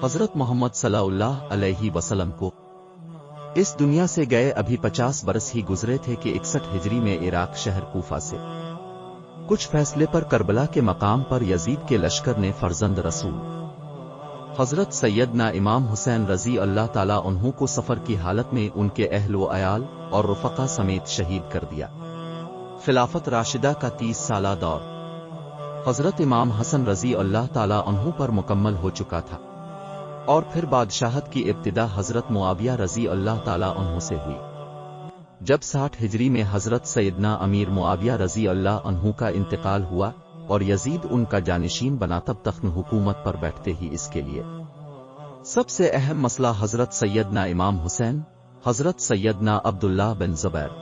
حضرت محمد صلی اللہ علیہ وسلم کو اس دنیا سے گئے ابھی 50 برس ہی گزرے تھے کہ 61 ہجری میں عراق شہر کوفہ سے کچھ فیصلے پر کربلا کے مقام پر یزید کے لشکر نے فرزند رسول حضرت سیدنا امام حسین رضی اللہ تعالیٰ عنہ کو سفر کی حالت میں ان کے اہل و عیال اور رفقا سمیت شہید کر دیا۔ خلافت راشدہ کا 30 سالہ دور حضرت امام حسن رضی اللہ تعالیٰ عنہ پر مکمل ہو چکا تھا، اور پھر بادشاہت کی ابتدا حضرت معاویہ رضی اللہ تعالیٰ عنہ سے ہوئی۔ جب 60 ہجری میں حضرت سیدنا امیر معاویہ رضی اللہ عنہ کا انتقال ہوا اور یزید ان کا جانشین بنا، تب تخت حکومت پر بیٹھتے ہی اس کے لیے سب سے اہم مسئلہ حضرت سیدنا امام حسین، حضرت سیدنا عبداللہ بن زبیر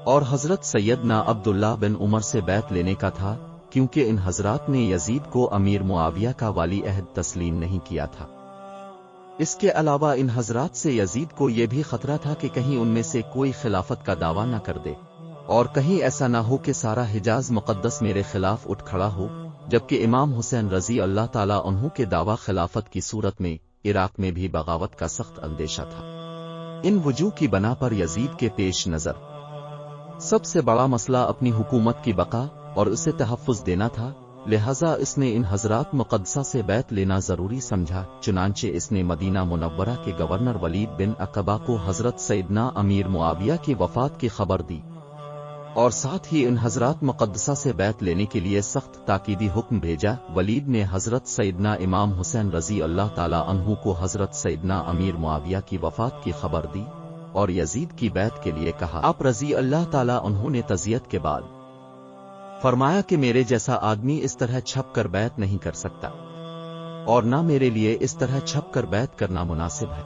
اور حضرت سیدنا عبداللہ بن عمر سے بیعت لینے کا تھا، کیونکہ ان حضرات نے یزید کو امیر معاویہ کا ولی عہد تسلیم نہیں کیا تھا۔ اس کے علاوہ ان حضرات سے یزید کو یہ بھی خطرہ تھا کہ کہیں ان میں سے کوئی خلافت کا دعویٰ نہ کر دے، اور کہیں ایسا نہ ہو کہ سارا حجاز مقدس میرے خلاف اٹھ کھڑا ہو، جبکہ امام حسین رضی اللہ تعالیٰ عنہ کے دعویٰ خلافت کی صورت میں عراق میں بھی بغاوت کا سخت اندیشہ تھا۔ ان وجوہ کی بنا پر یزید کے پیش نظر سب سے بڑا مسئلہ اپنی حکومت کی بقا اور اسے تحفظ دینا تھا، لہذا اس نے ان حضرات مقدسہ سے بیعت لینا ضروری سمجھا۔ چنانچہ اس نے مدینہ منورہ کے گورنر ولید بن عقبہ کو حضرت سیدنا امیر معاویہ کی وفات کی خبر دی، اور ساتھ ہی ان حضرات مقدسہ سے بیعت لینے کے لیے سخت تاکیدی حکم بھیجا۔ ولید نے حضرت سیدنا امام حسین رضی اللہ تعالیٰ عنہ کو حضرت سیدنا امیر معاویہ کی وفات کی خبر دی اور یزید کی بیعت کے لیے کہا۔ آپ رضی اللہ تعالیٰ عنہ نے تعزیت کے بعد فرمایا کہ میرے جیسا آدمی اس طرح چھپ کر بیعت نہیں کر سکتا، اور نہ میرے لیے اس طرح چھپ کر بیعت کرنا مناسب ہے۔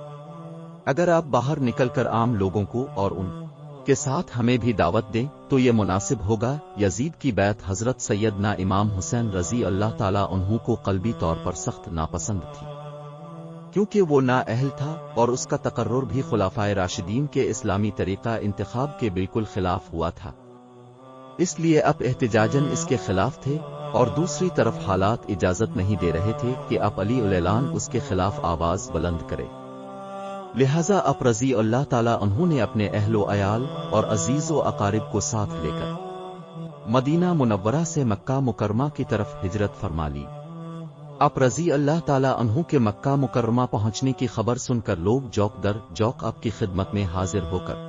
اگر آپ باہر نکل کر عام لوگوں کو اور ان کے ساتھ ہمیں بھی دعوت دیں تو یہ مناسب ہوگا۔ یزید کی بیعت حضرت سیدنا امام حسین رضی اللہ تعالیٰ عنہ کو قلبی طور پر سخت ناپسند تھی، کیونکہ وہ نااہل تھا اور اس کا تقرر بھی خلفائے راشدین کے اسلامی طریقہ انتخاب کے بالکل خلاف ہوا تھا، اس لیے اب احتجاجاً اس کے خلاف تھے، اور دوسری طرف حالات اجازت نہیں دے رہے تھے کہ اب علی الاعلان اس کے خلاف آواز بلند کرے۔ لہذا اب رضی اللہ تعالیٰ عنہ نے اپنے اہل و عیال اور عزیز و اقارب کو ساتھ لے کر مدینہ منورہ سے مکہ مکرمہ کی طرف ہجرت فرما لی۔ اب رضی اللہ تعالیٰ عنہ کے مکہ مکرمہ پہنچنے کی خبر سن کر لوگ جوق در جوق آپ کی خدمت میں حاضر ہو کر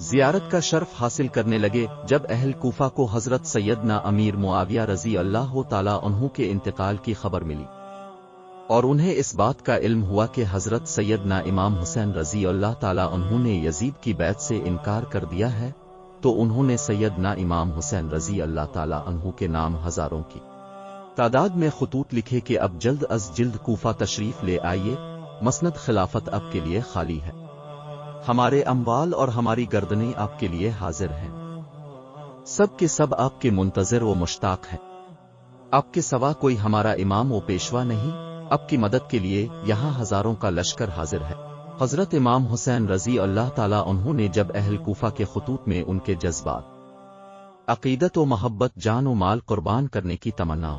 زیارت کا شرف حاصل کرنے لگے۔ جب اہل کوفہ کو حضرت سیدنا امیر معاویہ رضی اللہ تعالیٰ عنہ کے انتقال کی خبر ملی اور انہیں اس بات کا علم ہوا کہ حضرت سیدنا امام حسین رضی اللہ تعالیٰ عنہ نے یزید کی بیعت سے انکار کر دیا ہے، تو انہوں نے سیدنا امام حسین رضی اللہ تعالیٰ عنہ کے نام ہزاروں کی تعداد میں خطوط لکھے کہ اب جلد از جلد کوفہ تشریف لے آئیے، مسند خلافت اب کے لیے خالی ہے، ہمارے اموال اور ہماری گردنیں آپ کے لیے حاضر ہیں، سب کے سب آپ کے منتظر و مشتاق ہیں، آپ کے سوا کوئی ہمارا امام و پیشوا نہیں، آپ کی مدد کے لیے یہاں ہزاروں کا لشکر حاضر ہے۔ حضرت امام حسین رضی اللہ تعالیٰ عنہ نے جب اہل کوفہ کے خطوط میں ان کے جذبات، عقیدت و محبت، جان و مال قربان کرنے کی تمنا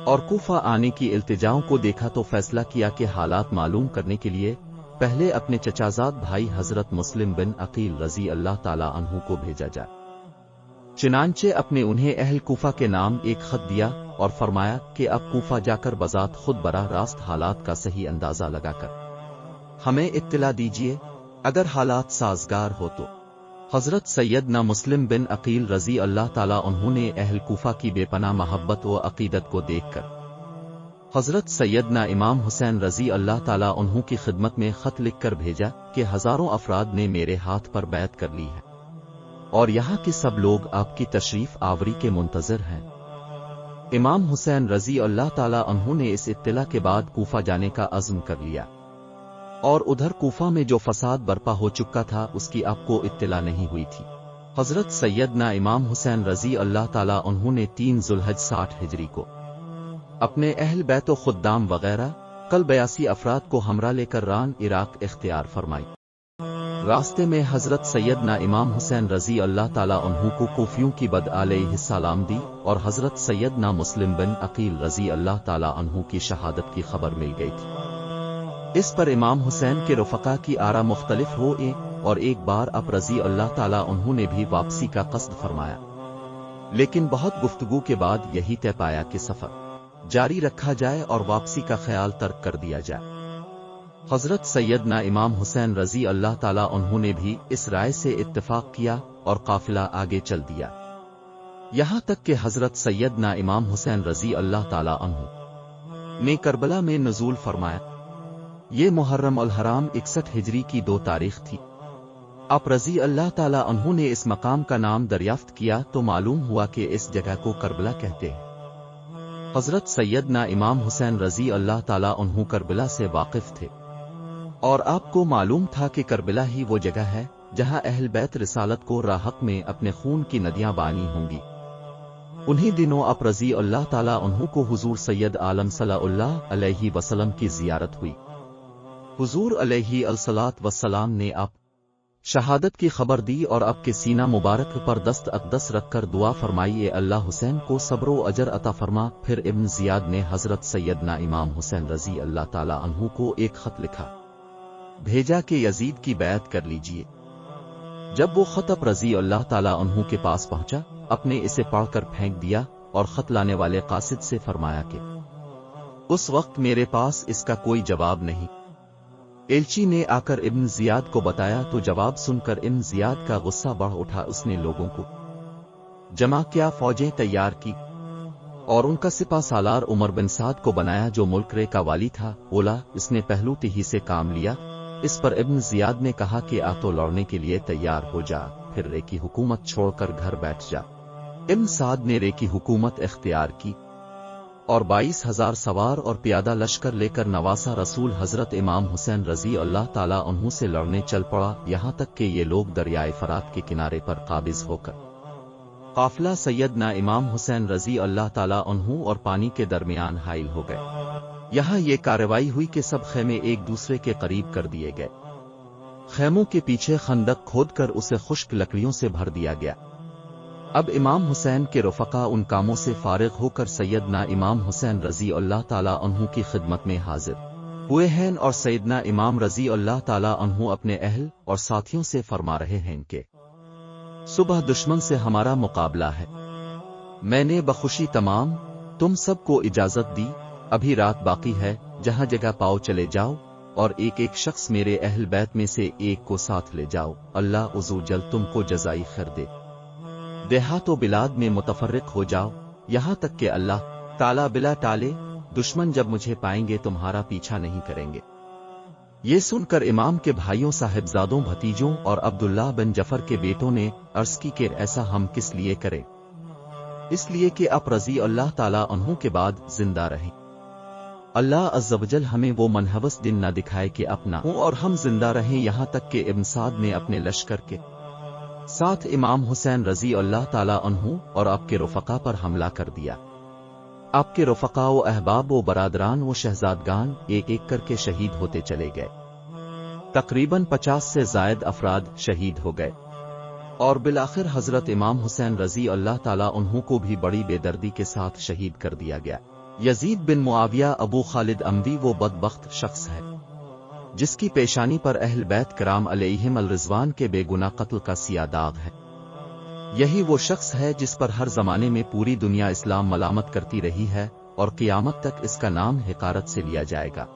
اور کوفہ آنے کی التجاؤں کو دیکھا تو فیصلہ کیا کہ حالات معلوم کرنے کے لیے پہلے اپنے چچازاد بھائی حضرت مسلم بن عقیل رضی اللہ تعالیٰ عنہ کو بھیجا جائے۔ چنانچہ اپنے انہیں اہل کوفہ کے نام ایک خط دیا اور فرمایا کہ اب کوفہ جا کر بذات خود براہ راست حالات کا صحیح اندازہ لگا کر ہمیں اطلاع دیجیے، اگر حالات سازگار ہو تو۔ حضرت سیدنا مسلم بن عقیل رضی اللہ تعالیٰ عنہ نے اہل کوفہ کی بے پناہ محبت و عقیدت کو دیکھ کر حضرت سیدنا امام حسین رضی اللہ تعالیٰ عنہ کی خدمت میں خط لکھ کر بھیجا کہ ہزاروں افراد نے میرے ہاتھ پر بیعت کر لی ہے، اور یہاں کے سب لوگ آپ کی تشریف آوری کے منتظر ہیں۔ امام حسین رضی اللہ تعالیٰ عنہ نے اس اطلاع کے بعد کوفہ جانے کا عزم کر لیا، اور ادھر کوفہ میں جو فساد برپا ہو چکا تھا اس کی آپ کو اطلاع نہیں ہوئی تھی۔ حضرت سیدنا امام حسین رضی اللہ تعالیٰ عنہ نے 3 ذوالحج 60 ہجری کو اپنے اہل بیت و خدام وغیرہ کل 82 افراد کو ہمراہ لے کر ران عراق اختیار فرمائی۔ راستے میں حضرت سیدنا امام حسین رضی اللہ تعالیٰ عنہ کو کوفیوں کی بد علیہ السلام دی اور حضرت سیدنا مسلم بن عقیل رضی اللہ تعالیٰ عنہ کی شہادت کی خبر مل گئی تھی۔ اس پر امام حسین کے رفقا کی آرا مختلف ہوئے اور ایک بار اب رضی اللہ تعالیٰ عنہ نے بھی واپسی کا قصد فرمایا، لیکن بہت گفتگو کے بعد یہی طے پایا کہ سفر جاری رکھا جائے اور واپسی کا خیال ترک کر دیا جائے۔ حضرت سیدنا امام حسین رضی اللہ تعالیٰ عنہ نے بھی اس رائے سے اتفاق کیا اور قافلہ آگے چل دیا، یہاں تک کہ حضرت سیدنا امام حسین رضی اللہ تعالیٰ عنہ نے کربلا میں نزول فرمایا۔ یہ محرم الحرام 61 ہجری کی 2 تاریخ تھی۔ اب رضی اللہ تعالیٰ عنہ نے اس مقام کا نام دریافت کیا تو معلوم ہوا کہ اس جگہ کو کربلا کہتے ہیں۔ حضرت سیدنا امام حسین رضی اللہ تعالیٰ عنہ کربلا سے واقف تھے اور آپ کو معلوم تھا کہ کربلا ہی وہ جگہ ہے جہاں اہل بیت رسالت کو راحت میں اپنے خون کی ندیاں بانی ہوں گی۔ انہی دنوں آپ رضی اللہ تعالیٰ عنہ کو حضور سید عالم صلی اللہ علیہ وسلم کی زیارت ہوئی۔ حضور علیہ الصلوۃ والسلام نے آپ شہادت کی خبر دی اور آپ کے سینہ مبارک پر دست اقدس رکھ کر دعا فرمائی، اے اللہ حسین کو صبر و اجر عطا فرما۔ پھر ابن زیاد نے حضرت سیدنا امام حسین رضی اللہ تعالیٰ عنہ کو ایک خط لکھا بھیجا کہ یزید کی بیعت کر لیجئے۔ جب وہ خط اب رضی اللہ تعالیٰ عنہ کے پاس پہنچا، اپنے اسے پڑھ کر پھینک دیا اور خط لانے والے قاصد سے فرمایا کہ اس وقت میرے پاس اس کا کوئی جواب نہیں۔ ایلچی نے آ کر ابن زیاد کو بتایا تو جواب سن کر ابن زیاد کا غصہ بڑھ اٹھا۔ اس نے لوگوں کو جمع کیا، فوجیں تیار کی اور ان کا سپہ سالار عمر بن سعد کو بنایا جو ملک رے کا والی تھا۔ بولا اس نے پہلو ہی سے کام لیا۔ اس پر ابن زیاد نے کہا کہ آ تو لڑنے کے لیے تیار ہو جا، پھر رے کی حکومت چھوڑ کر گھر بیٹھ جا۔ ابن سعد نے رے کی حکومت اختیار کی اور 22,000 سوار اور پیادہ لشکر لے کر نواسہ رسول حضرت امام حسین رضی اللہ تعالیٰ عنہ سے لڑنے چل پڑا، یہاں تک کہ یہ لوگ دریائے فرات کے کنارے پر قابض ہو کر قافلہ سیدنا امام حسین رضی اللہ تعالیٰ عنہ اور پانی کے درمیان حائل ہو گئے۔ یہاں یہ کارروائی ہوئی کہ سب خیمے ایک دوسرے کے قریب کر دیے گئے۔ خیموں کے پیچھے خندق کھود کر اسے خشک لکڑیوں سے بھر دیا گیا۔ اب امام حسین کے رفقا ان کاموں سے فارغ ہو کر سیدنا امام حسین رضی اللہ تعالیٰ عنہ کی خدمت میں حاضر ہوئے ہیں اور سیدنا امام رضی اللہ تعالیٰ عنہ اپنے اہل اور ساتھیوں سے فرما رہے ہیں کہ صبح دشمن سے ہمارا مقابلہ ہے، میں نے بخوشی تمام تم سب کو اجازت دی، ابھی رات باقی ہے، جہاں جگہ پاؤ چلے جاؤ اور ایک ایک شخص میرے اہل بیت میں سے ایک کو ساتھ لے جاؤ، اللہ عز جل تم کو جزائی خیر دے۔ دیہات و بلاد میں متفرق ہو جاؤ، یہاں تک کہ اللہ تعالیٰ بلا ٹالے دشمن جب مجھے پائیں گے تمہارا پیچھا نہیں کریں گے۔ یہ سن کر امام کے بھائیوں، صاحبزادوں، بھتیجوں اور عبداللہ بن جعفر کے بیٹوں نے عرض کی کہ ایسا ہم کس لیے کریں؟ اس لیے کہ آپ رضی اللہ تعالیٰ عنہ کے بعد زندہ رہیں۔ اللہ عز و جل ہمیں وہ منحوس دن نہ دکھائے کہ اپنا ہوں اور ہم زندہ رہیں۔ یہاں تک کہ ابن سعد نے اپنے لشکر کے ساتھ امام حسین رضی اللہ تعالیٰ عنہ اور آپ کے رفقا پر حملہ کر دیا۔ آپ کے رفقا و احباب و برادران و شہزادگان ایک ایک کر کے شہید ہوتے چلے گئے۔ تقریباً 50 سے زائد افراد شہید ہو گئے اور بالآخر حضرت امام حسین رضی اللہ تعالیٰ عنہ کو بھی بڑی بے دردی کے ساتھ شہید کر دیا گیا۔ یزید بن معاویہ ابو خالد عموی وہ بدبخت شخص ہے جس کی پیشانی پر اہل بیت کرام علیہم الرضوان کے بے گناہ قتل کا سیاہ داغ ہے۔ یہی وہ شخص ہے جس پر ہر زمانے میں پوری دنیا اسلام ملامت کرتی رہی ہے اور قیامت تک اس کا نام حقارت سے لیا جائے گا۔